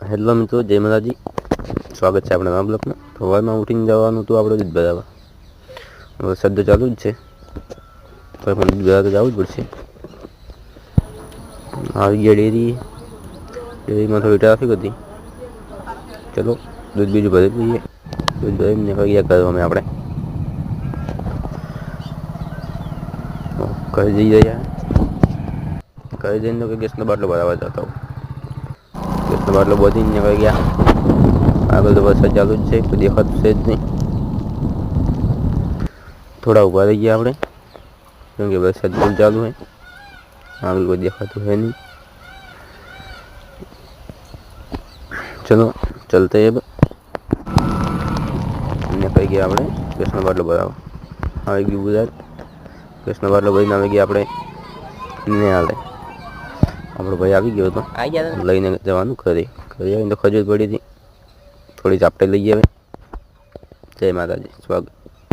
Hello મિત્રો, જય માતાજી. સ્વાગત છે આપણા નવા બ્લોકમાં. સવારમાં ઉઠીને જવાનું તો આપણે દૂધ ભરાવવા. વરસાદ તો ચાલુ જ છે, તો પણ દૂધ ભરાવવા તો જવું જ પડશે. આવી ગયા ડેરીમાં થોડી ટ્રાફિક હતી. ચલો દૂધ બીજું ભરી લઈએ. દૂધ ભરીને નીકળી ગયા કરવામાં આપણે કરી જઈ રહ્યા. કરી જઈને તો કે ગેસનો બાટલો ભરાવવા જતા હોય. ગેસનો બાટલો બધીને નીકળી ગયા. આગળ તો વરસાદ ચાલુ જ છે, કોઈ દેખાતું છે જ નહીં. થોડા ઊભા રહી ગયા આપણે, કેમ કે વરસાદ ફૂલ ચાલુ है. આગળ કોઈ દેખાતું है नहीं. चलो चलते अब. નીકળી ગયા આપણે ગેસનો બાટલો ભરાવવા. આવી ગયું બજાર. ગેસનો બાટલો ભરીને આવી ગયા આપણે ને હાલે. આપણો ભાઈ આવી ગયો હતો, લઈને જવાનું ઘરે. ઘરે આવીને તો ખજૂર પડી હતી, થોડી ઝાપટે લઈ આવે. જય માતાજી, સ્વાગત.